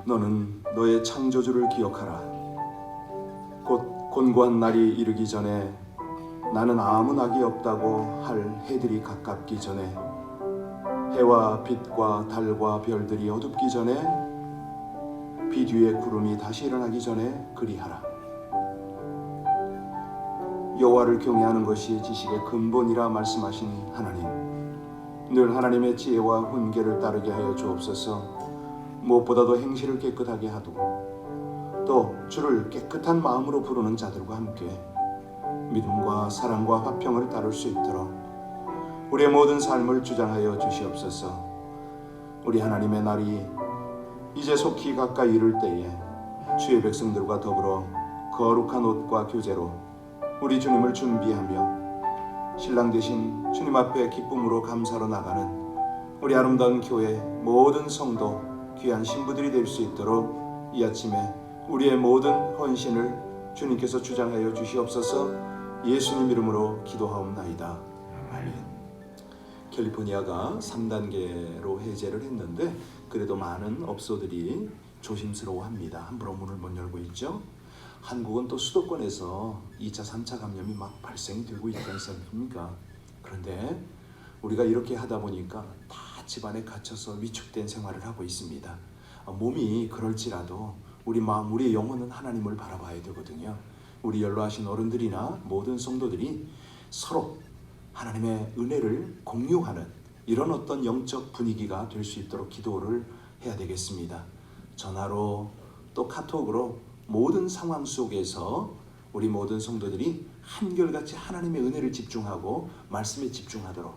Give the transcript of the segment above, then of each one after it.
너는 너의 창조주를 기억하라. 곧 곤고한 날이 이르기 전에 나는 아무 낙이 없다고 할 해들이 가깝기 전에 해와 빛과 달과 별들이 어둡기 전에 비 뒤에 구름이 다시 일어나기 전에 그리하라. 여호와를 경외하는 것이 지식의 근본이라 말씀하신 하나님, 늘 하나님의 지혜와 훈계를 따르게 하여 주옵소서. 무엇보다도 행실을 깨끗하게 하두고 또 주를 깨끗한 마음으로 부르는 자들과 함께 믿음과 사랑과 화평을 따를 수 있도록 우리의 모든 삶을 주장하여 주시옵소서. 우리 하나님의 날이 이제 속히 가까이 이를 때에 주의 백성들과 더불어 거룩한 옷과 교제로 우리 주님을 준비하며 신랑 되신 주님 앞에 기쁨으로 감사로 나가는 우리 아름다운 교회 모든 성도 귀한 신부들이 될 수 있도록 이 아침에 우리의 모든 헌신을 주님께서 주장하여 주시옵소서. 예수님 이름으로 기도하옵나이다. 아멘. 캘리포니아가 3단계로 해제를 했는데 그래도 많은 업소들이 조심스러워합니다. 함부로 문을 못 열고 있죠. 한국은 또 수도권에서 2차, 3차 감염이 막 발생이 되고 있지 않습니까? 그런데 우리가 이렇게 하다 보니까 다 집안에 갇혀서 위축된 생활을 하고 있습니다. 몸이 그럴지라도 우리 마음, 우리의 영혼은 하나님을 바라봐야 되거든요. 우리 연로하신 어른들이나 모든 성도들이 서로 하나님의 은혜를 공유하는 이런 어떤 영적 분위기가 될 수 있도록 기도를 해야 되겠습니다. 전화로 또 카톡으로 모든 상황 속에서 우리 모든 성도들이 한결같이 하나님의 은혜를 집중하고 말씀에 집중하도록,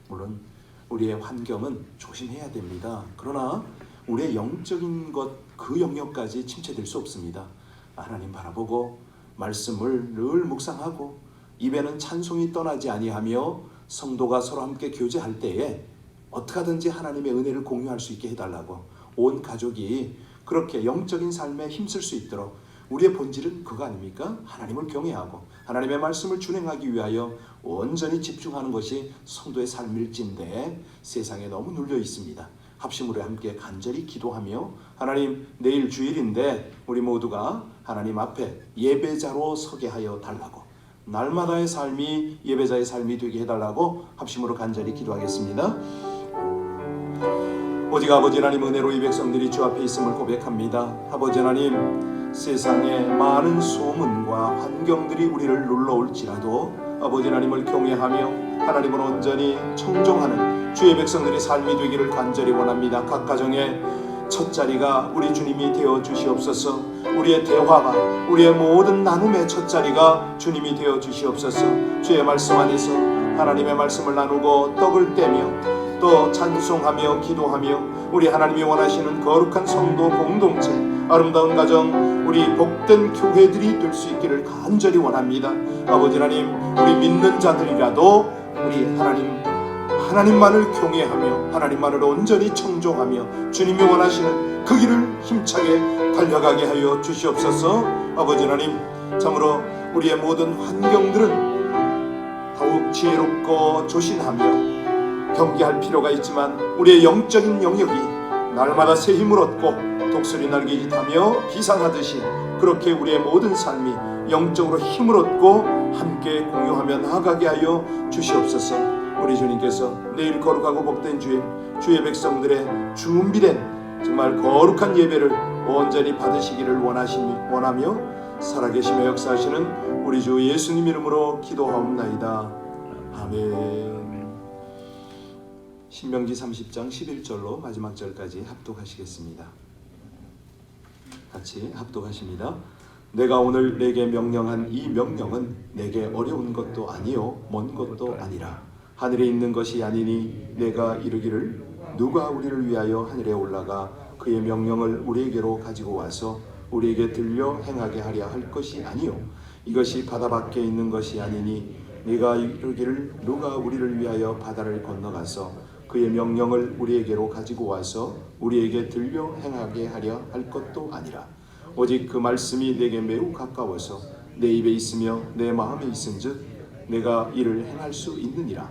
물론 우리의 환경은 조심해야 됩니다. 그러나 우리의 영적인 것 그 영역까지 침체될 수 없습니다. 하나님 바라보고 말씀을 늘 묵상하고 입에는 찬송이 떠나지 아니하며 성도가 서로 함께 교제할 때에 어떻게 하든지 하나님의 은혜를 공유할 수 있게 해달라고 온 가족이 그렇게 영적인 삶에 힘쓸 수 있도록 우리의 본질은 그거 아닙니까? 하나님을 경외하고 하나님의 말씀을 준행하기 위하여 온전히 집중하는 것이 성도의 삶일진데 세상에 너무 눌려 있습니다. 합심으로 함께 간절히 기도하며 하나님, 내일 주일인데 우리 모두가 하나님 앞에 예배자로 서게 하여 달라고, 날마다의 삶이 예배자의 삶이 되게 해달라고 합심으로 간절히 기도하겠습니다. 오직 아버지 하나님 은혜로 이 백성들이 주 앞에 있음을 고백합니다. 아버지 하나님, 세상에 많은 소문과 환경들이 우리를 눌러올지라도 아버지 하나님을 경외하며 하나님을 온전히 청종하는 주의 백성들의 삶이 되기를 간절히 원합니다. 각 가정의 첫 자리가 우리 주님이 되어 주시옵소서. 우리의 대화가, 우리의 모든 나눔의 첫 자리가 주님이 되어 주시옵소서. 주의 말씀 안에서 하나님의 말씀을 나누고 떡을 떼며 또 찬송하며 기도하며 우리 하나님이 원하시는 거룩한 성도 공동체, 아름다운 가정, 우리 복된 교회들이 될 수 있기를 간절히 원합니다. 아버지 하나님, 우리 믿는 자들이라도 우리 하나님만을 경외하며 하나님만을 온전히 청종하며 주님이 원하시는 그 길을 힘차게 달려가게 하여 주시옵소서. 아버지 하나님, 참으로 우리의 모든 환경들은 더욱 지혜롭고 조심하며 경계할 필요가 있지만 우리의 영적인 영역이 날마다 새 힘을 얻고 독수리 날개짓하며 비상하듯이 그렇게 우리의 모든 삶이 영적으로 힘을 얻고 함께 공유하며 나아가게 하여 주시옵소서. 우리 주님께서 내일 거룩하고 복된 주의 백성들의 준비된 정말 거룩한 예배를 온전히 받으시기를 원하며 살아계시며 역사하시는 우리 주 예수님 이름으로 기도하옵나이다. 아멘. 신명기 30장 11절로 마지막 절까지 합독하시겠습니다. 같이 합독하십니다. 내가 오늘 내게 명령한 이 명령은 내게 어려운 것도 아니요 먼 것도 아니라 하늘에 있는 것이 아니니 내가 이르기를 누가 우리를 위하여 하늘에 올라가 그의 명령을 우리에게로 가지고 와서 우리에게 들려 행하게 하려 할 것이 아니요 이것이 바다 밖에 있는 것이 아니니 네가 이르기를 누가 우리를 위하여 바다를 건너가서 그의 명령을 우리에게로 가지고 와서 우리에게 들려 행하게 하려 할 것도 아니라 오직 그 말씀이 내게 매우 가까워서 내 입에 있으며 내 마음에 있은즉 내가 이를 행할 수 있느니라.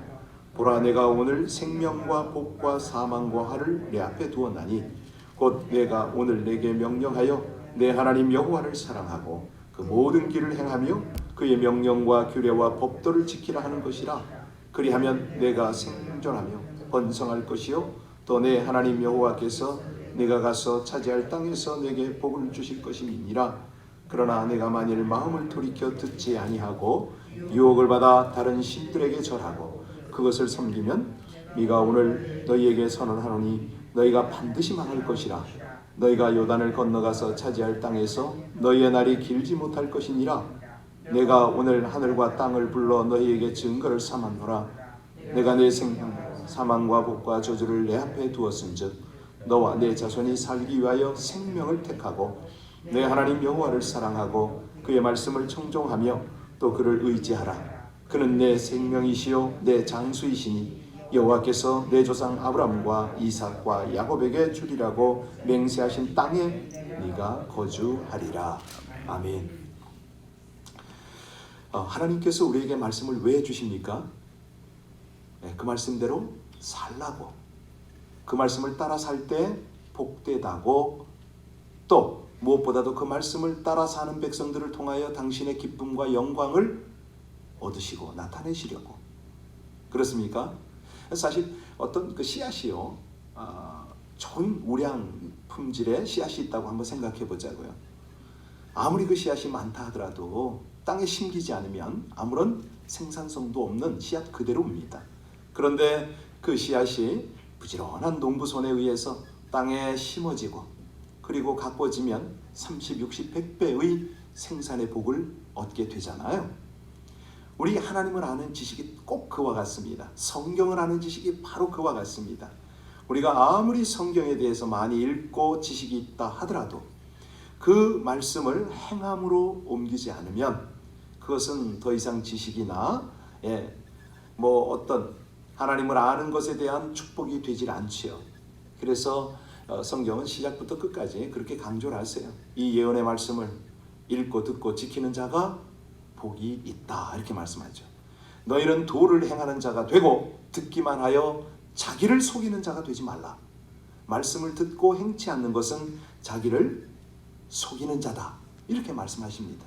보라, 내가 오늘 생명과 복과 사망과 화를 내 앞에 두었나니 곧 내가 오늘 내게 명령하여 내 하나님 여호와를 사랑하고 그 모든 길을 행하며 그의 명령과 규례와 법도를 지키라 하는 것이라. 그리하면 내가 생존하며 번성할 것이요 또 내 하나님 여호와께서 내가 가서 차지할 땅에서 내게 복을 주실 것임이니라. 그러나 내가 만일 마음을 돌이켜 듣지 아니하고 유혹을 받아 다른 신들에게 절하고 그것을 섬기면 네가 오늘 너희에게 선언하노니 너희가 반드시 망할 것이라. 너희가 요단을 건너가서 차지할 땅에서 너희의 날이 길지 못할 것이니라. 내가 오늘 하늘과 땅을 불러 너희에게 증거를 삼았노라. 내가 내 생명 사망과 복과 저주를 내 앞에 두었은즉 너와 내 자손이 살기 위하여 생명을 택하고 내 하나님 여호와를 사랑하고 그의 말씀을 청종하며 또 그를 의지하라. 그는 내 생명이시요 내 장수이시니 여호와께서 내 조상 아브라함과 이삭과 야곱에게 주리라고 맹세하신 땅에 네가 거주하리라. 아멘. 하나님께서 우리에게 말씀을 왜 주십니까? 그 말씀대로 살라고, 그 말씀을 따라 살 때 복되다고, 또 무엇보다도 그 말씀을 따라 사는 백성들을 통하여 당신의 기쁨과 영광을 얻으시고 나타내시려고. 그렇습니까? 사실 어떤 그 씨앗이요, 좋은 우량 품질의 씨앗이 있다고 한번 생각해 보자고요. 아무리 그 씨앗이 많다 하더라도 땅에 심기지 않으면 아무런 생산성도 없는 씨앗 그대로입니다. 그런데 그 씨앗이 부지런한 농부손에 의해서 땅에 심어지고 그리고 가꿔지면 30, 60, 100배의 생산의 복을 얻게 되잖아요. 우리 하나님을 아는 지식이 꼭 그와 같습니다. 성경을 아는 지식이 바로 그와 같습니다. 우리가 아무리 성경에 대해서 많이 읽고 지식이 있다 하더라도 그 말씀을 행함으로 옮기지 않으면 그것은 더 이상 지식이나 어떤 하나님을 아는 것에 대한 축복이 되질 않지요. 그래서 성경은 시작부터 끝까지 그렇게 강조를 하세요. 이 예언의 말씀을 읽고 듣고 지키는 자가 복이 있다, 이렇게 말씀하죠. 너희는 도를 행하는 자가 되고 듣기만 하여 자기를 속이는 자가 되지 말라. 말씀을 듣고 행치 않는 것은 자기를 속이는 자다, 이렇게 말씀하십니다.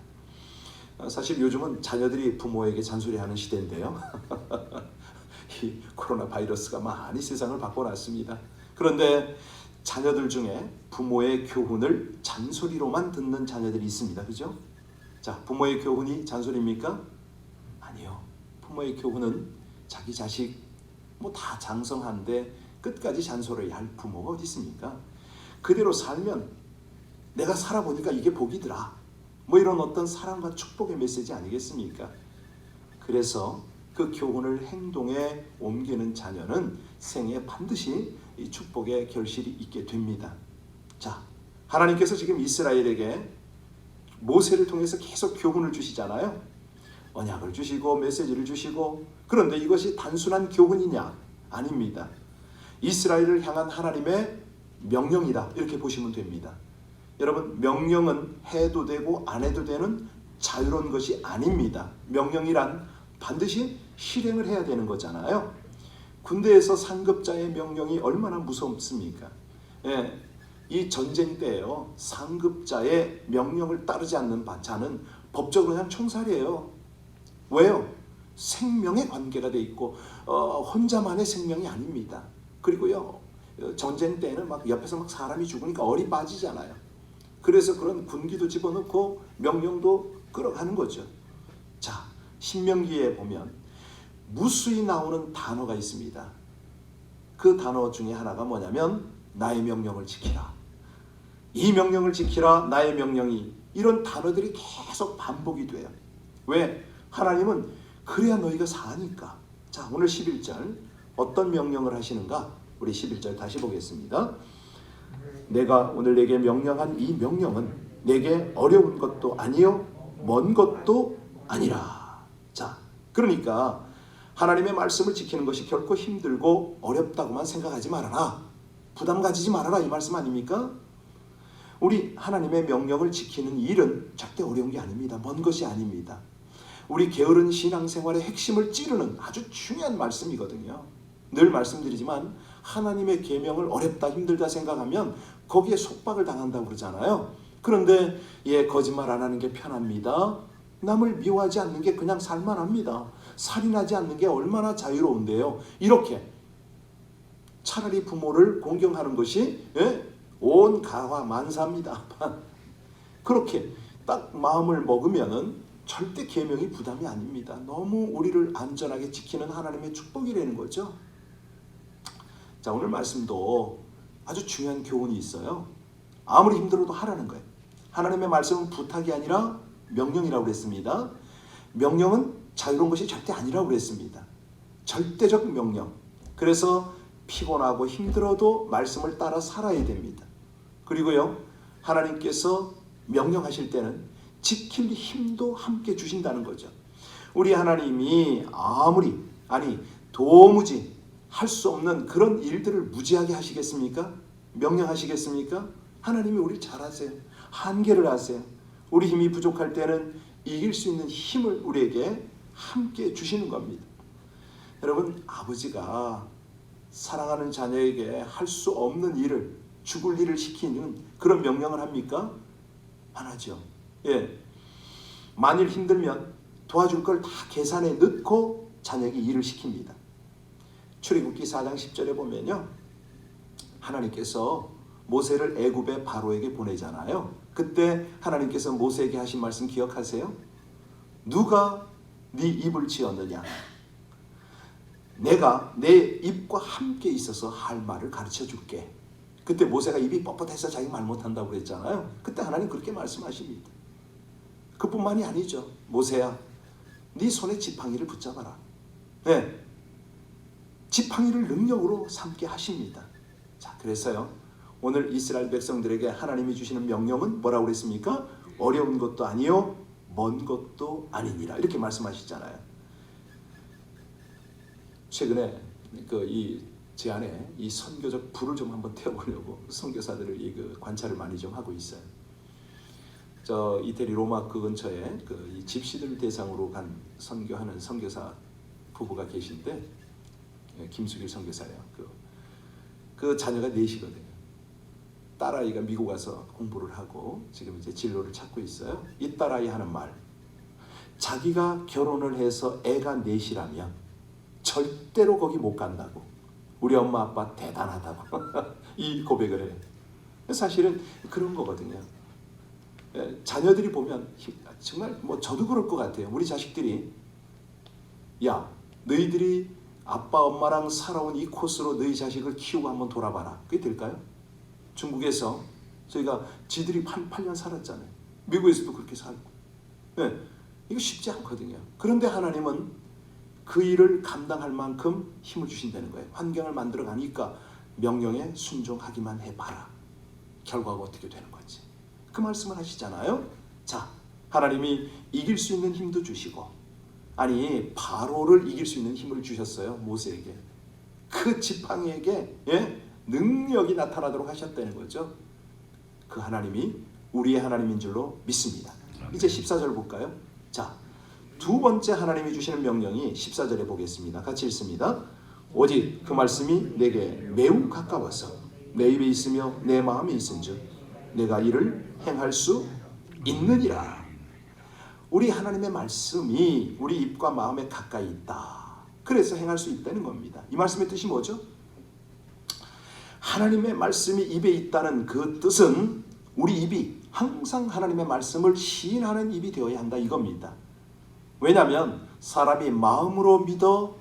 사실 요즘은 자녀들이 부모에게 잔소리하는 시대인데요. 이 코로나 바이러스가 많이 세상을 바꿔놨습니다. 그런데 자녀들 중에 부모의 교훈을 잔소리로만 듣는 자녀들이 있습니다. 그죠? 자, 부모의 교훈이 잔소리입니까? 아니요. 부모의 교훈은 자기 자식 다 장성한데 끝까지 잔소리할 부모가 어디 있습니까? 그대로 살면 내가 살아보니까 이게 복이더라. 이런 어떤 사랑과 축복의 메시지 아니겠습니까? 그래서 그 교훈을 행동에 옮기는 자녀는 생에 반드시 이 축복의 결실이 있게 됩니다. 자, 하나님께서 지금 이스라엘에게 모세를 통해서 계속 교훈을 주시잖아요. 언약을 주시고 메시지를 주시고. 그런데 이것이 단순한 교훈이냐? 아닙니다. 이스라엘을 향한 하나님의 명령이다, 이렇게 보시면 됩니다. 여러분, 명령은 해도 되고 안 해도 되는 자유로운 것이 아닙니다. 명령이란 반드시 실행을 해야 되는 거잖아요. 군대에서 상급자의 명령이 얼마나 무섭습니까? 이 전쟁 때에요, 상급자의 명령을 따르지 않는 자는 법적으로 그냥 총살이에요. 왜요? 생명의 관계가 돼 있고 혼자만의 생명이 아닙니다. 그리고요, 전쟁 때에는 옆에서 사람이 죽으니까 얼이 빠지잖아요. 그래서 그런 군기도 집어넣고 명령도 끌어가는 거죠. 자, 신명기에 보면 무수히 나오는 단어가 있습니다. 그 단어 중에 하나가 뭐냐면 나의 명령을 지키라. 이 명령을 지키라, 나의 명령이, 이런 단어들이 계속 반복이 돼요. 왜? 하나님은 그래야 너희가 사니까. 자, 오늘 11절 어떤 명령을 하시는가? 우리 11절 다시 보겠습니다. 내가 오늘 내게 명령한 이 명령은 내게 어려운 것도 아니요 먼 것도 아니라. 자, 그러니까 하나님의 말씀을 지키는 것이 결코 힘들고 어렵다고만 생각하지 말아라. 부담 가지지 말아라, 이 말씀 아닙니까? 우리 하나님의 명령을 지키는 일은 절대 어려운 게 아닙니다. 먼 것이 아닙니다. 우리 게으른 신앙생활의 핵심을 찌르는 아주 중요한 말씀이거든요. 늘 말씀드리지만 하나님의 계명을 어렵다 힘들다 생각하면 거기에 속박을 당한다고 그러잖아요. 그런데 거짓말 안 하는 게 편합니다. 남을 미워하지 않는 게 그냥 살만합니다. 살인하지 않는 게 얼마나 자유로운데요. 이렇게 차라리 부모를 공경하는 것이 온 가와 만사입니다. 그렇게 딱 마음을 먹으면은 절대 계명이 부담이 아닙니다. 너무 우리를 안전하게 지키는 하나님의 축복이라는 거죠. 자, 오늘 말씀도 아주 중요한 교훈이 있어요. 아무리 힘들어도 하라는 거예요. 하나님의 말씀은 부탁이 아니라 명령이라고 그랬습니다. 명령은 자유로운 것이 절대 아니라고 그랬습니다. 절대적 명령. 그래서 피곤하고 힘들어도 말씀을 따라 살아야 됩니다. 그리고요, 하나님께서 명령하실 때는 지킬 힘도 함께 주신다는 거죠. 우리 하나님이 도무지 할 수 없는 그런 일들을 무지하게 하시겠습니까? 명령하시겠습니까? 하나님이 우리 잘 아세요. 한계를 아세요. 우리 힘이 부족할 때는 이길 수 있는 힘을 우리에게 함께 주시는 겁니다. 여러분, 아버지가 사랑하는 자녀에게 할 수 없는 일을, 죽을 일을 시키는 그런 명령을 합니까? 안 하죠. 만일 힘들면 도와줄 걸 다 계산에 넣고 자녀에게 일을 시킵니다. 출애굽기 4장 10절에 보면요, 하나님께서 모세를 애굽의 바로에게 보내잖아요. 그때 하나님께서 모세에게 하신 말씀 기억하세요? 누가 네 입을 지었느냐? 내가 내 입과 함께 있어서 할 말을 가르쳐 줄게. 그때 모세가 입이 뻣뻣해서 자기 말 못한다고 그랬잖아요. 그때 하나님 그렇게 말씀하십니다. 그뿐만이 아니죠. 모세야, 네 손에 지팡이를 붙잡아라. 지팡이를 능력으로 삼게 하십니다. 자, 그래서요, 오늘 이스라엘 백성들에게 하나님이 주시는 명령은 뭐라고 그랬습니까? 어려운 것도 아니요, 먼 것도 아니니라. 이렇게 말씀하시잖아요. 최근에 제 안에 이 선교적 불을 좀 한번 태워보려고 선교사들을 관찰을 많이 좀 하고 있어요. 저 이태리 로마 그 근처에 이 집시들 대상으로 간 선교하는 선교사 부부가 계신데, 김수길 선교사예요. 그 자녀가 넷이거든요. 딸아이가 미국 와서 공부를 하고 지금 이제 진로를 찾고 있어요. 이 딸아이 하는 말, 자기가 결혼을 해서 애가 넷이라면 절대로 거기 못 간다고. 우리 엄마 아빠 대단하다고 이 고백을 해요. 사실은 그런 거거든요. 자녀들이 보면 정말 저도 그럴 것 같아요. 우리 자식들이, 야, 너희들이 아빠 엄마랑 살아온 이 코스로 너희 자식을 키우고 한번 돌아봐라. 그게 될까요? 중국에서 저희가 지들이 8년 살았잖아요. 미국에서도 그렇게 살고. 이거 쉽지 않거든요. 그런데 하나님은 그 일을 감당할 만큼 힘을 주신다는 거예요. 환경을 만들어 가니까 명령에 순종하기만 해봐라. 결과가 어떻게 되는 건지. 그 말씀을 하시잖아요. 자, 하나님이 이길 수 있는 힘도 주시고, 바로를 이길 수 있는 힘을 주셨어요. 모세에게. 그 지팡이에게 능력이 나타나도록 하셨다는 거죠. 그 하나님이 우리의 하나님인 줄로 믿습니다. 이제 14절 볼까요? 자, 두 번째 하나님이 주시는 명령이 14절에 보겠습니다. 같이 읽습니다. 오직 그 말씀이 내게 매우 가까워서 내 입에 있으며 내 마음에 있은즉 내가 이를 행할 수 있느니라. 우리 하나님의 말씀이 우리 입과 마음에 가까이 있다. 그래서 행할 수 있다는 겁니다. 이 말씀의 뜻이 뭐죠? 하나님의 말씀이 입에 있다는 그 뜻은 우리 입이 항상 하나님의 말씀을 시인하는 입이 되어야 한다, 이겁니다. 왜냐하면 사람이 마음으로 믿어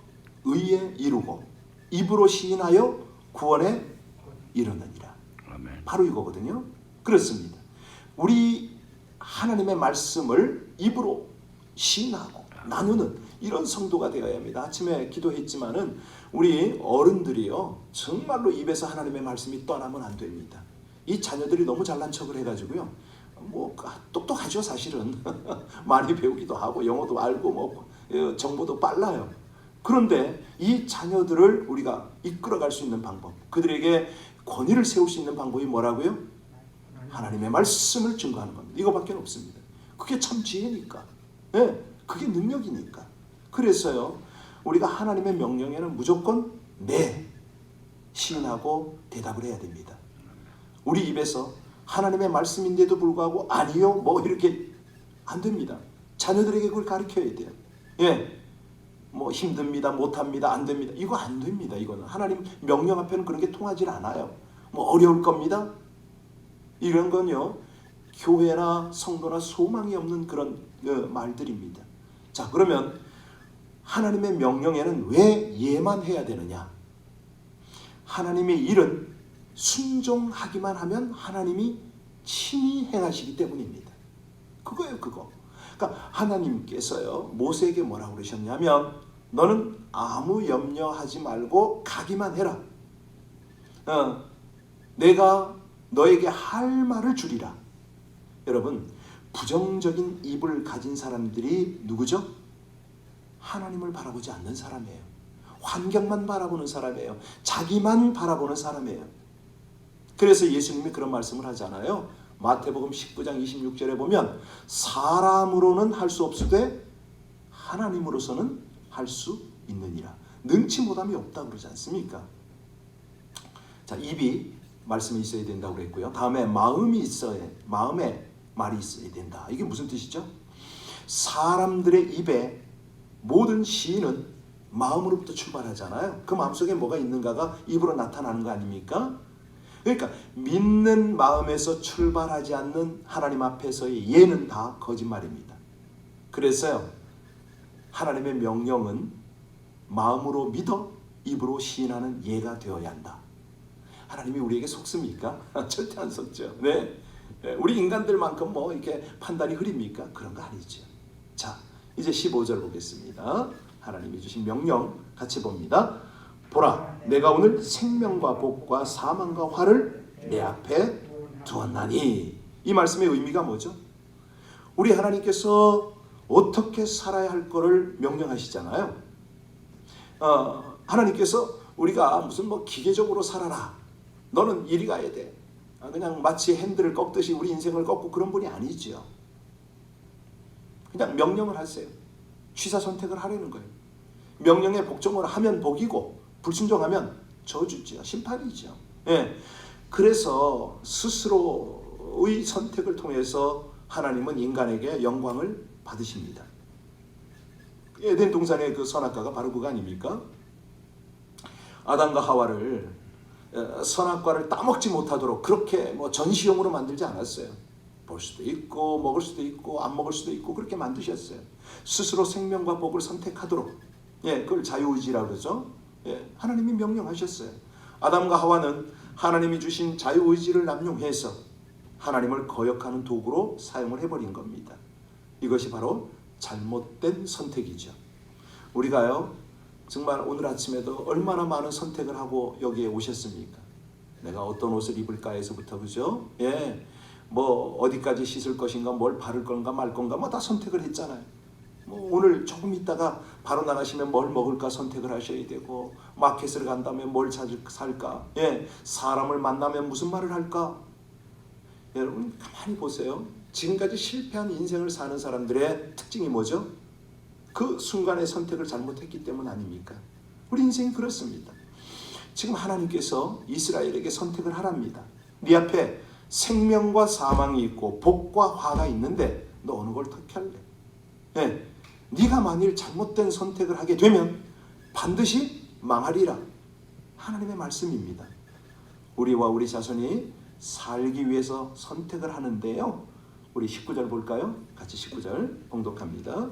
의에 이루고 입으로 시인하여 구원에 이르느니라. 아멘. 바로 이거거든요. 그렇습니다. 우리 하나님의 말씀을 입으로 시인하고 나누는 이런 성도가 되어야 합니다. 아침에 기도했지만은 우리 어른들이요, 정말로 입에서 하나님의 말씀이 떠나면 안 됩니다. 이 자녀들이 너무 잘난 척을 해가지고요, 똑똑하죠 사실은. 많이 배우기도 하고 영어도 알고 정보도 빨라요. 그런데 이 자녀들을 우리가 이끌어갈 수 있는 방법, 그들에게 권위를 세울 수 있는 방법이 뭐라고요? 하나님의 말씀을 증거하는 겁니다. 이거밖에 없습니다. 그게 참 지혜니까, 그게 능력이니까. 그래서요, 우리가 하나님의 명령에는 무조건 네, 시인하고 대답을 해야 됩니다. 우리 입에서 하나님의 말씀인데도 불구하고 아니요 뭐 이렇게 안 됩니다. 자녀들에게 그걸 가르쳐야 돼요. 예, 뭐 힘듭니다, 못합니다, 안 됩니다. 이거 안 됩니다. 이거는 하나님 명령 앞에는 그런 게 통하지 않아요. 뭐 어려울 겁니다. 이런 건요 교회나 성도나 소망이 없는 그런 말들입니다. 자, 그러면 하나님의 명령에는 왜 예만 해야 되느냐? 하나님의 일은 순종하기만 하면 하나님이 친히 행하시기 때문입니다. 그거예요, 그거. 그러니까 하나님께서요 모세에게 뭐라고 그러셨냐면 너는 아무 염려하지 말고 가기만 해라. 내가 너에게 할 말을 주리라. 여러분, 부정적인 입을 가진 사람들이 누구죠? 하나님을 바라보지 않는 사람이에요. 환경만 바라보는 사람이에요. 자기만 바라보는 사람이에요. 그래서 예수님이 그런 말씀을 하잖아요. 마태복음 19장 26절에 보면 사람으로는 할 수 없으되 하나님으로서는 할 수 있느니라. 능치 못함이 없다고 그러지 않습니까? 자, 입이 말씀이 있어야 된다고 그랬고요. 다음에 마음이 있어야, 마음에 말이 있어야 된다. 이게 무슨 뜻이죠? 사람들의 입에 모든 시인은 마음으로부터 출발하잖아요. 그 마음속에 뭐가 있는가가 입으로 나타나는 거 아닙니까? 그러니까 믿는 마음에서 출발하지 않는 하나님 앞에서의 예는 다 거짓말입니다. 그래서요 하나님의 명령은 마음으로 믿어 입으로 시인하는 예가 되어야 한다. 하나님이 우리에게 속습니까? 절대 안 속죠. 네, 우리 인간들만큼 뭐 이렇게 판단이 흐립니까? 그런 거 아니죠. 자, 이제 15절 보겠습니다. 하나님이 주신 명령 같이 봅니다. 보라, 내가 오늘 생명과 복과 사망과 화를 내 앞에 두었나니. 이 말씀의 의미가 뭐죠? 우리 하나님께서 어떻게 살아야 할 거를 명령하시잖아요. 하나님께서 우리가 무슨 뭐 기계적으로 살아라, 너는 이리 가야 돼, 그냥 마치 핸들을 꺾듯이 우리 인생을 꺾고 그런 분이 아니죠. 그냥 명령을 하세요. 취사 선택을 하려는 거예요. 명령에 복종을 하면 복이고 불순종하면 저주죠, 심판이죠. 예. 그래서 스스로의 선택을 통해서 하나님은 인간에게 영광을 받으십니다. 에덴 동산의 그 선악과가 바로 그거 아닙니까? 아담과 하와를 선악과를 따먹지 못하도록 그렇게 뭐 전시용으로 만들지 않았어요. 볼 수도 있고 먹을 수도 있고 안 먹을 수도 있고 그렇게 만드셨어요. 스스로 생명과 복을 선택하도록, 그걸 자유의지라고 그러죠. 하나님이 명령하셨어요. 아담과 하와는 하나님이 주신 자유의지를 남용해서 하나님을 거역하는 도구로 사용을 해버린 겁니다. 이것이 바로 잘못된 선택이죠. 우리가요 정말 오늘 아침에도 얼마나 많은 선택을 하고 여기에 오셨습니까? 내가 어떤 옷을 입을까에서부터, 그죠? 뭐 어디까지 씻을 것인가, 뭘 바를 건가 말 건가, 뭐 다 선택을 했잖아요. 뭐 오늘 조금 있다가 바로 나가시면 뭘 먹을까 선택을 하셔야 되고, 마켓을 간다면 뭘 살까, 사람을 만나면 무슨 말을 할까. 여러분 가만히 보세요. 지금까지 실패한 인생을 사는 사람들의 특징이 뭐죠? 그 순간의 선택을 잘못했기 때문 아닙니까? 우리 인생이 그렇습니다. 지금 하나님께서 이스라엘에게 선택을 하랍니다. 네 앞에 생명과 사망이 있고 복과 화가 있는데 너 어느 걸 택할래? 네가 만일 잘못된 선택을 하게 되면 반드시 망하리라. 하나님의 말씀입니다. 우리와 우리 자손이 살기 위해서 선택을 하는데요. 우리 19절 볼까요? 같이 19절 봉독합니다.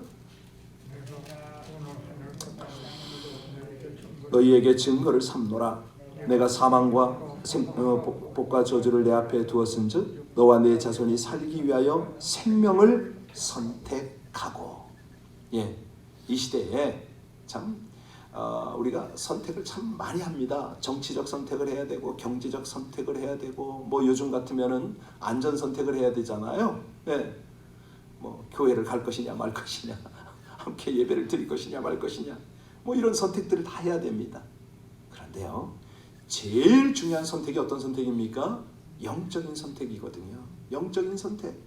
너희에게 증거를 삼노라. 내가 사망과 복과 저주를 내 앞에 두었은즉 너와 내 자손이 살기 위하여 생명을 선택하고. 이 시대에 참 우리가 선택을 참 많이 합니다. 정치적 선택을 해야 되고 경제적 선택을 해야 되고, 뭐 요즘 같으면은 안전 선택을 해야 되잖아요. 뭐 교회를 갈 것이냐 말 것이냐, 함께 예배를 드릴 것이냐 말 것이냐, 뭐 이런 선택들을 다 해야 됩니다. 그런데요, 제일 중요한 선택이 어떤 선택입니까? 영적인 선택이거든요. 영적인 선택.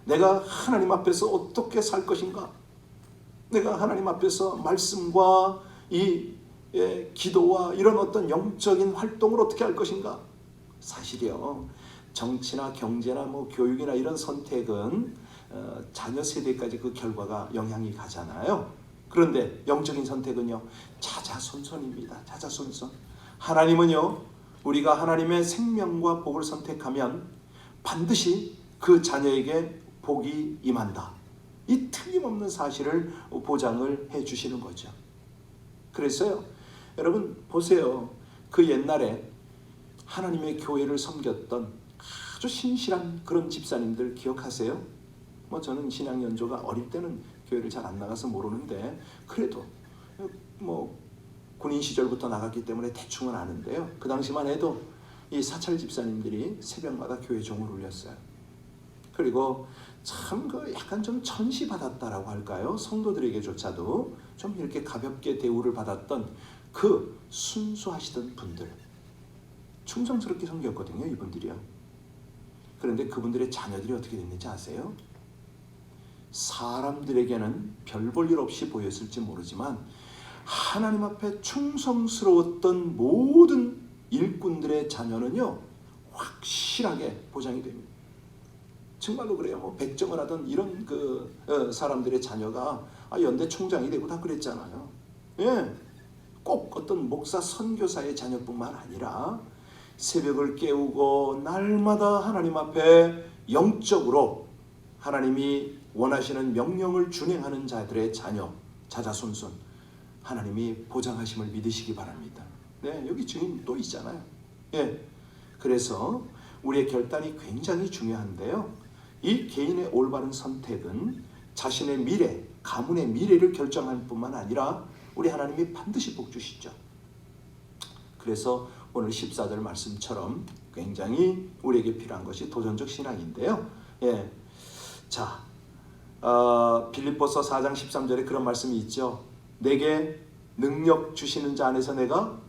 내가 하나님 앞에서 어떻게 살 것인가? 내가 하나님 앞에서 말씀과 이 기도와 이런 어떤 영적인 활동을 어떻게 할 것인가? 사실이요, 정치나 경제나 뭐 교육이나 이런 선택은 자녀 세대까지 그 결과가 영향이 가잖아요. 그런데 영적인 선택은요, 자자손손입니다. 자자손손. 하나님은요, 우리가 하나님의 생명과 복을 선택하면 반드시 그 자녀에게 복이 임한다, 이 틀림없는 사실을 보장을 해 주시는 거죠. 그래서요, 여러분 보세요. 그 옛날에 하나님의 교회를 섬겼던 아주 신실한 그런 집사님들 기억하세요? 뭐 저는 신앙 연조가 어릴 때는 교회를 잘 안 나가서 모르는데, 그래도 뭐 군인 시절부터 나갔기 때문에 대충은 아는데요. 그 당시만 해도 이 사찰 집사님들이 새벽마다 교회 종을 울렸어요. 그리고 참 그 약간 좀 천시 받았다라고 할까요? 성도들에게조차도 좀 이렇게 가볍게 대우를 받았던 그 순수하시던 분들, 충성스럽게 섬겼거든요, 이분들이요. 그런데 그분들의 자녀들이 어떻게 됐는지 아세요? 사람들에게는 별 볼 일 없이 보였을지 모르지만 하나님 앞에 충성스러웠던 모든 일꾼들의 자녀는요, 확실하게 보장이 됩니다. 정말로 그래요. 뭐 백정을 하던 이런 사람들의 자녀가 연대 총장이 되고 다 그랬잖아요. 예, 꼭 어떤 목사 선교사의 자녀뿐만 아니라 새벽을 깨우고 날마다 하나님 앞에 영적으로 하나님이 원하시는 명령을 준행하는 자들의 자녀, 자자손손, 하나님이 보장하심을 믿으시기 바랍니다. 네, 여기 증인 또 있잖아요. 예, 그래서 우리의 결단이 굉장히 중요한데요, 이 개인의 올바른 선택은 자신의 미래, 가문의 미래를 결정할 뿐만 아니라 우리 하나님이 반드시 복 주시죠. 그래서 오늘 14절 말씀처럼 굉장히 우리에게 필요한 것이 도전적 신앙인데요. 예, 자, 빌립보서 4장 13절에 그런 말씀이 있죠. 내게 능력 주시는 자 안에서 내가,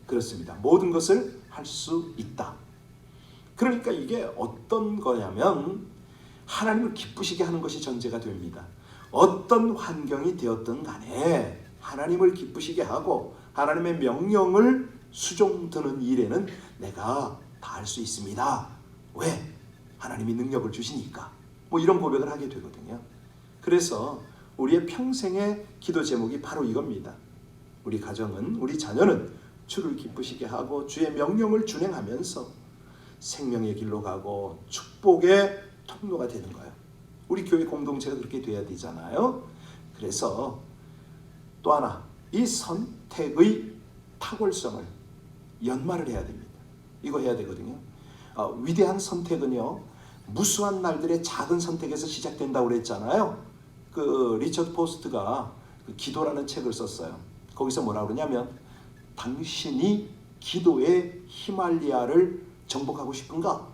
그렇습니다, 모든 것을 할 수 있다. 그러니까 이게 어떤 거냐면 하나님을 기쁘시게 하는 것이 전제가 됩니다. 어떤 환경이 되었든 간에 하나님을 기쁘시게 하고 하나님의 명령을 수종드는 일에는 내가 다 할 수 있습니다. 왜? 하나님이 능력을 주시니까. 뭐 이런 고백을 하게 되거든요. 그래서 우리의 평생의 기도 제목이 바로 이겁니다. 우리 가정은, 우리 자녀는 주를 기쁘시게 하고 주의 명령을 준행하면서 생명의 길로 가고 축복의 통로가 되는 거예요. 우리 교회 공동체가 그렇게 돼야 되잖아요. 그래서 또 하나, 이 선택의 탁월성을 연마를 해야 됩니다. 이거 해야 되거든요. 위대한 선택은요, 무수한 날들의 작은 선택에서 시작된다고 그랬잖아요. 그 리처드 포스트가 그 기도라는 책을 썼어요. 거기서 뭐라고 그러냐면, 당신이 기도의 히말리아를 정복하고 싶은가?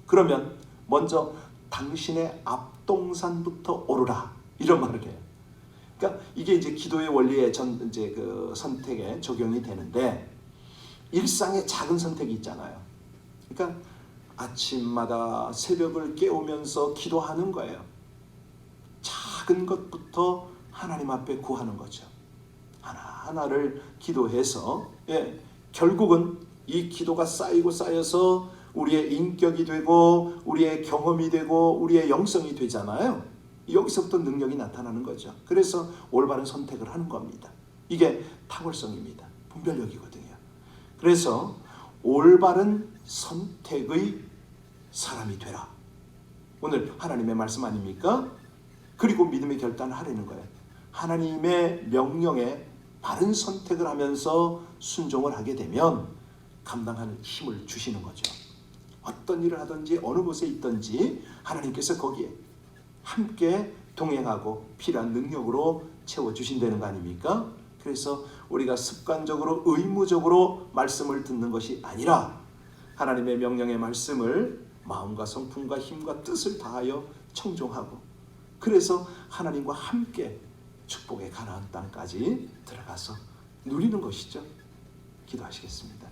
그러면 먼저 당신의 앞동산부터 오르라, 이런 말을 해요. 그러니까 이게 이제 기도의 원리의 그 선택에 적용이 되는데, 일상의 작은 선택이 있잖아요. 그러니까 아침마다 새벽을 깨우면서 기도하는 거예요. 작은 것부터 하나님 앞에 구하는 거죠. 하나하나를 기도해서, 예, 결국은 이 기도가 쌓이고 쌓여서 우리의 인격이 되고 우리의 경험이 되고 우리의 영성이 되잖아요. 여기서부터 능력이 나타나는 거죠. 그래서 올바른 선택을 하는 겁니다. 이게 탁월성입니다. 분별력이거든요. 그래서 올바른 선택의 사람이 되라. 오늘 하나님의 말씀 아닙니까? 그리고 믿음의 결단을 하려는 거예요. 하나님의 명령에 바른 선택을 하면서 순종을 하게 되면 감당하는 힘을 주시는 거죠. 어떤 일을 하든지 어느 곳에 있든지 하나님께서 거기에 함께 동행하고 필요한 능력으로 채워주신다는 거 아닙니까? 그래서 우리가 습관적으로 의무적으로 말씀을 듣는 것이 아니라 하나님의 명령의 말씀을 마음과 성품과 힘과 뜻을 다하여 청종하고, 그래서 하나님과 함께 축복의 가나안 땅까지 들어가서 누리는 것이죠. 기도하시겠습니다.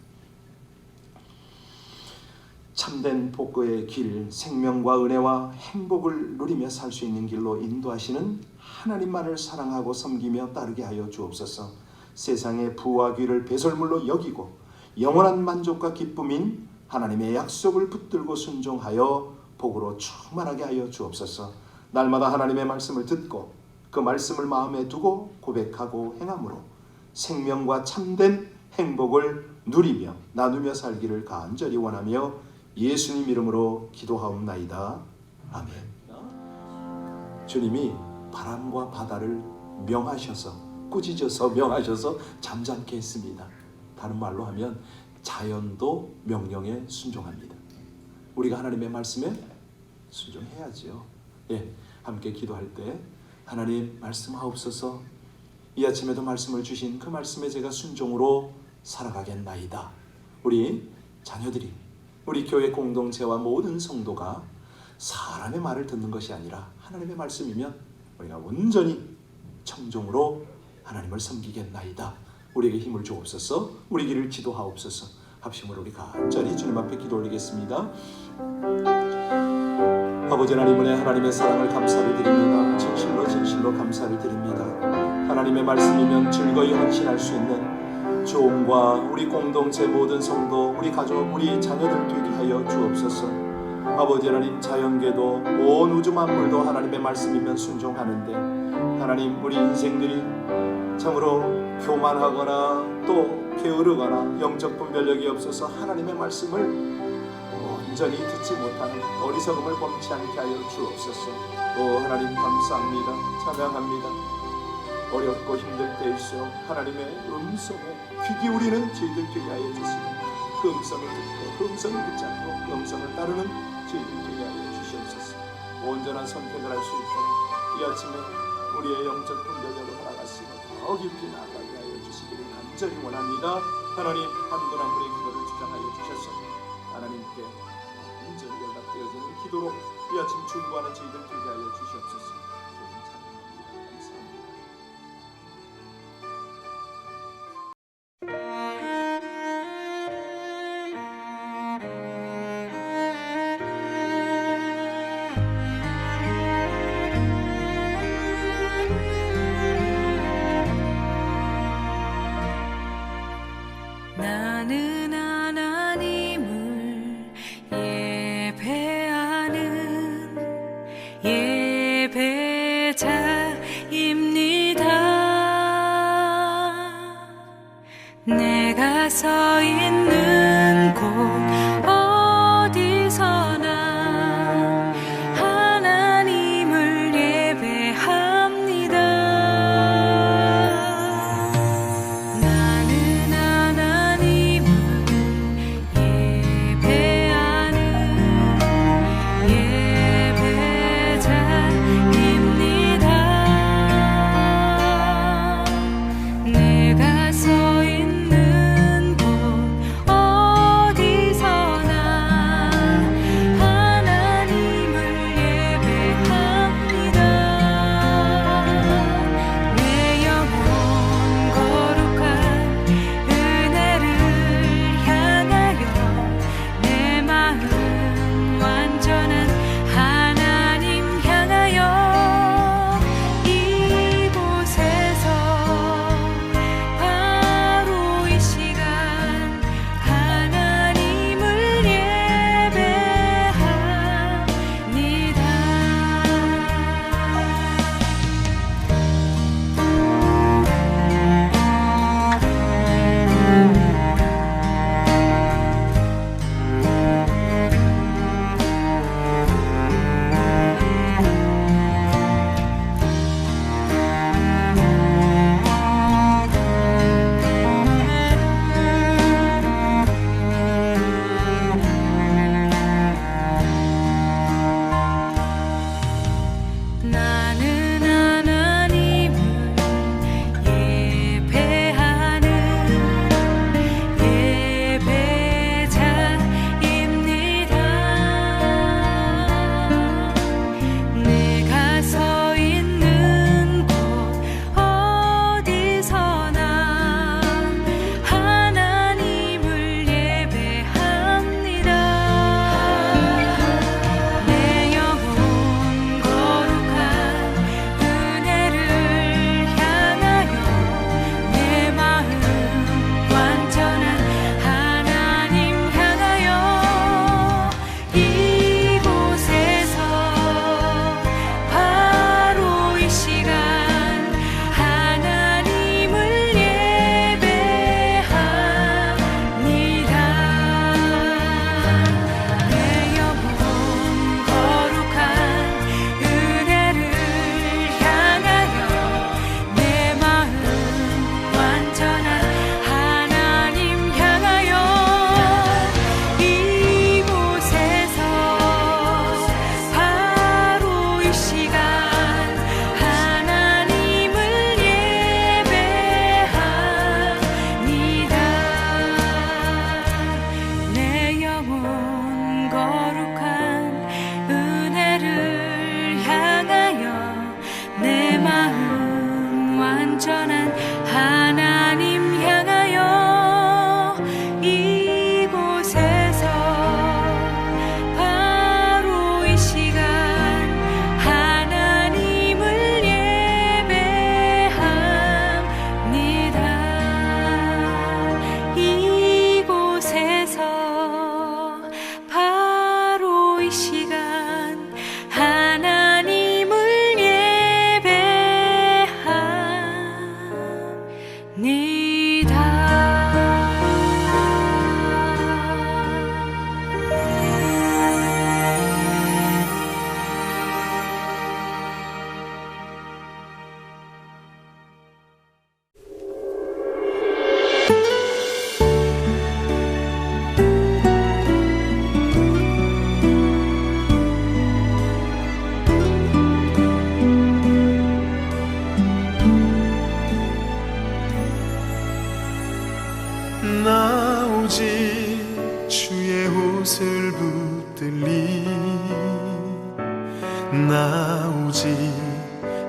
참된 복의 길, 생명과 은혜와 행복을 누리며 살 수 있는 길로 인도하시는 하나님만을 사랑하고 섬기며 따르게 하여 주옵소서. 세상의 부와 귀를 배설물로 여기고 영원한 만족과 기쁨인 하나님의 약속을 붙들고 순종하여 복으로 충만하게 하여 주옵소서. 날마다 하나님의 말씀을 듣고 그 말씀을 마음에 두고 고백하고 행함으로 생명과 참된 행복을 누리며 나누며 살기를 간절히 원하며 예수님 이름으로 기도하옵나이다. 아멘. 주님이 바람과 바다를 명하셔서 꾸짖어서 명하셔서 잠잠케 했습니다. 다른 말로 하면 자연도 명령에 순종합니다. 우리가 하나님의 말씀에 순종해야지요. 함께 기도할 때 하나님 말씀하옵소서. 이 아침에도 말씀을 주신 그 말씀에 제가 순종으로 살아가겠나이다. 우리 자녀들이, 우리 교회 공동체와 모든 성도가 사람의 말을 듣는 것이 아니라 하나님의 말씀이면 우리가 온전히 청종으로 하나님을 섬기겠나이다. 우리에게 힘을 주옵소서. 우리 길을 지도하옵소서. 합심으로 우리 간절히 주님 앞에 기도 올리겠습니다. 아버지 하나님, 은혜 하나님의 사랑을 감사를 드립니다. 진실로 감사를 드립니다. 하나님의 말씀이면 즐거이 헌신할 수 있는 주옴과 우리 공동체 모든 성도, 우리 가족, 우리 자녀들 되게 하여 주옵소서. 아버지 하나님, 자연계도 온 우주 만물도 하나님의 말씀이면 순종하는데 하나님, 우리 인생들이 참으로 교만하거나 또 게으르거나 영적 분별력이 없어서 하나님의 말씀을 온전히 듣지 못하는 어리석음을 범치 않게 하여 주옵소서. 하나님 감사합니다. 찬양합니다. 어렵고 힘들 때일수록 하나님의 음성에 귀 기울이는 저희들 되게 하여 주시고 그 음성을 듣고 그 음성을 붙잡고 그 음성을 따르는 저희들 되게 하여 주시옵소서. 온전한 선택을 할 수 있도록 이 아침에 우리의 영적 분별력을 허락하시고 더 깊이 나아가게 하여 주시기를 간절히 원합니다. 하나님, 한 분 한 분의 기도를 주장하여 주셔서 하나님께 온전히 연락되어지는 기도로 이 아침 중보하는 저희들 되게 하여 주시옵소서. 나는 하나님을 예배하는 예배 이 시간 하나님을 예배합니다. 이곳에서 바로 이 시간 하나님을 예배합니다. 나 오직 주의 옷을 붙들리, 나 오직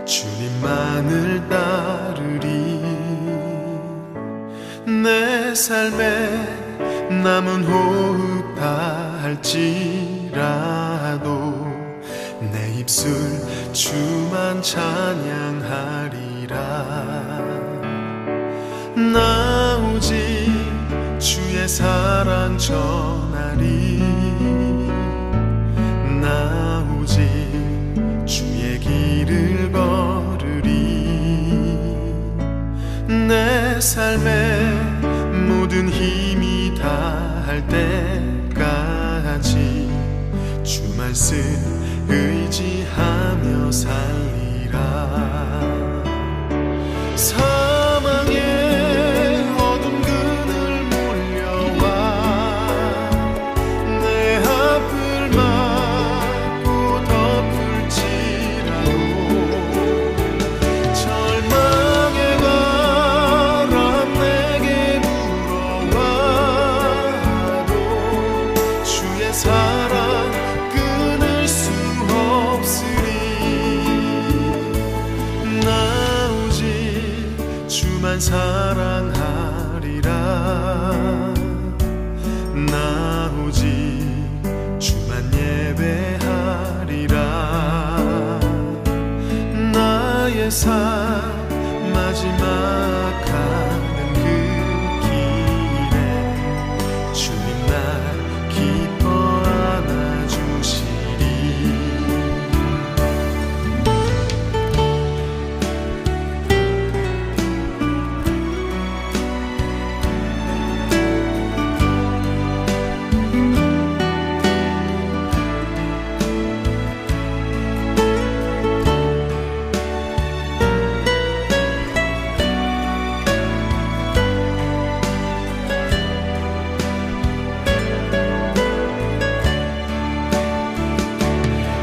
주님만을 따르리. 내 삶에 남은 호흡 다할지라도 내 입술 주만 찬양하리라. 나 오직 주의 사랑 전하리, 나 오직 주의 길을 걸으리. 내 삶의 모든 힘이 다할 때까지 주 말씀 의지하며 살리라. 사망의 어둠 그늘 몰려와 내 앞을 막고 덮을지라도, 절망의 바람 내게 불어와도 주의 사랑 끊을 수 없으리. 나 오직 주만 사랑하리라. 나 오직 주만 예배하리라. 나의 삶 마지막 가는 그 길에 주님 날 기뻐 안아주시리.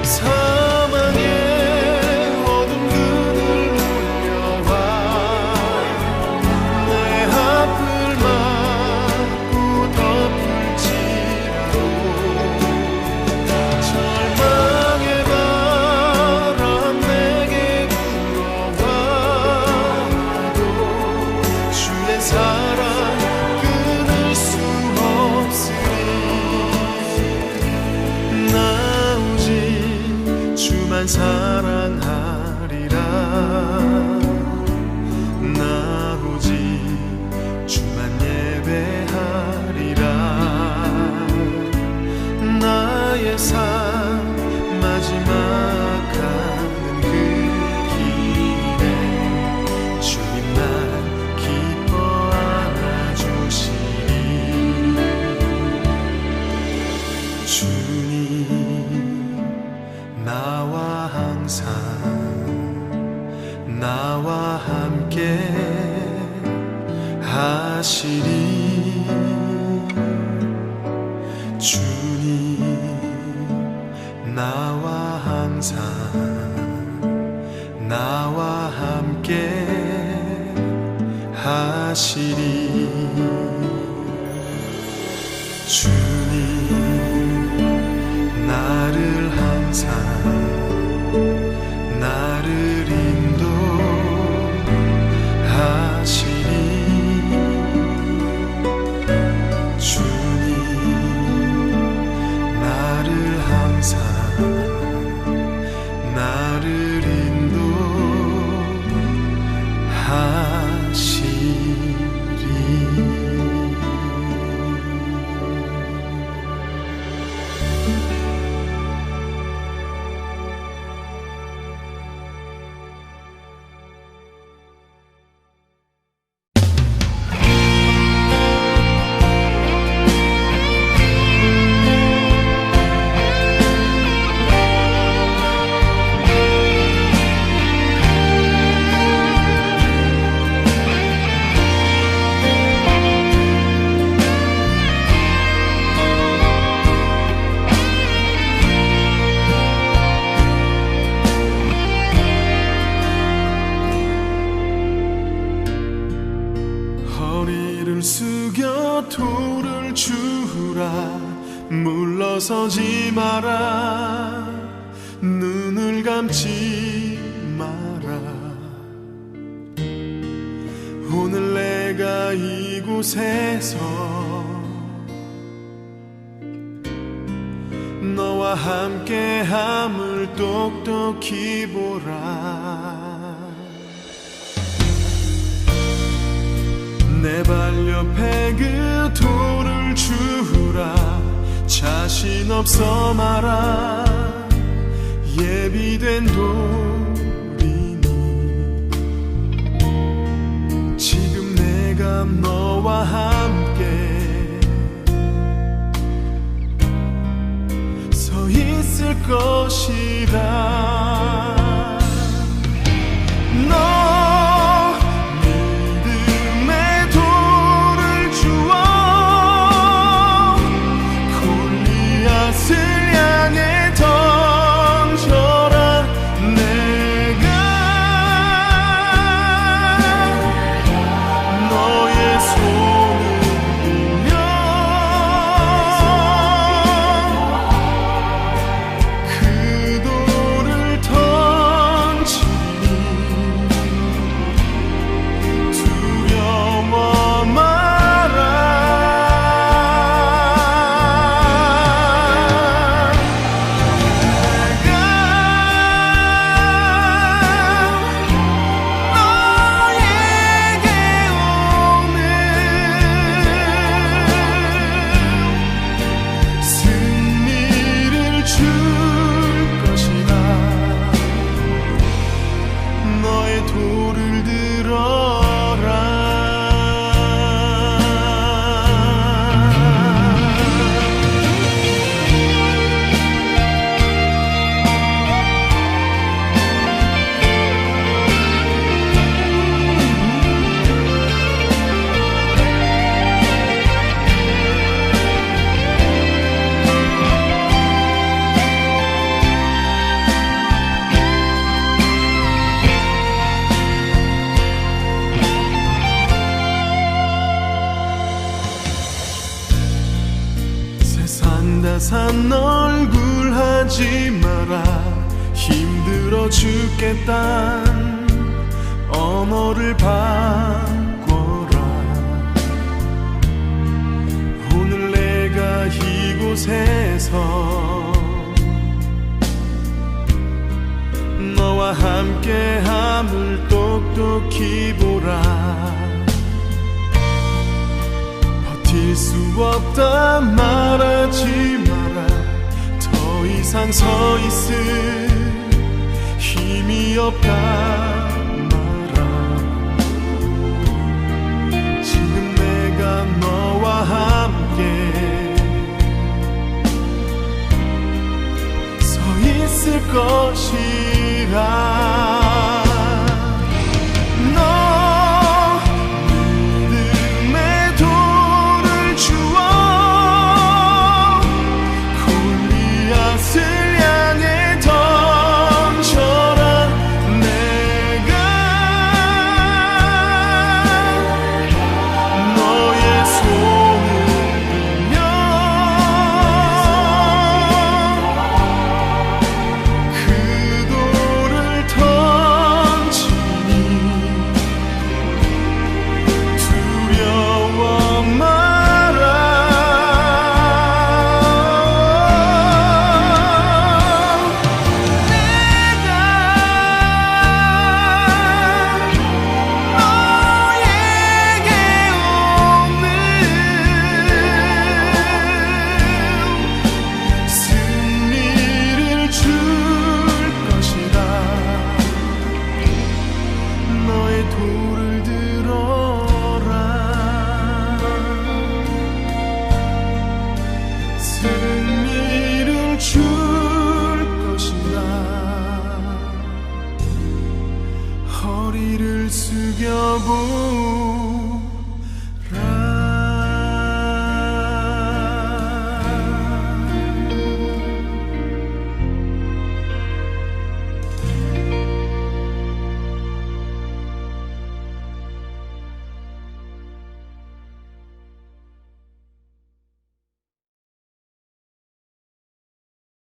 사망의 어둠 그늘 몰려와 내 앞을 막고 덮을지라도, 절망의 바람 내게 불어와도 주의 사랑 끊을 수 없으리. 나 오직 주만 사랑하리라. 나 오직 주만 예배하리라. 나의 삶 마지막 가는 그 길에 주님 날 기뻐 안아주시리. 주님 나와 항상 나와 함께 하시리. 주님 나와 항상 나와 함께 하시리. 주님 나를 항상 나를 인도하시리. 주님 나를 항상 물러서지 마라. 눈을 감지 마라. 오늘 내가 이곳에서 너와 함께함을 똑똑히 보라. 내 발 옆에 그 돌을 주라. 자신 없어 마라. 예비된 돌이니 지금 내가 너와 함께 서 있을 것이다. 산 얼굴 하지 마라. 힘들어 죽겠단 언어를 바꿔라. 오늘 내가 이곳에서 너와 함께함을 똑똑히 보라. 버틸 수 없다 말하지 마라. 더 이상 서 있을 힘이 없다 말아. 지금 내가 너와 함께 서 있을 것이라.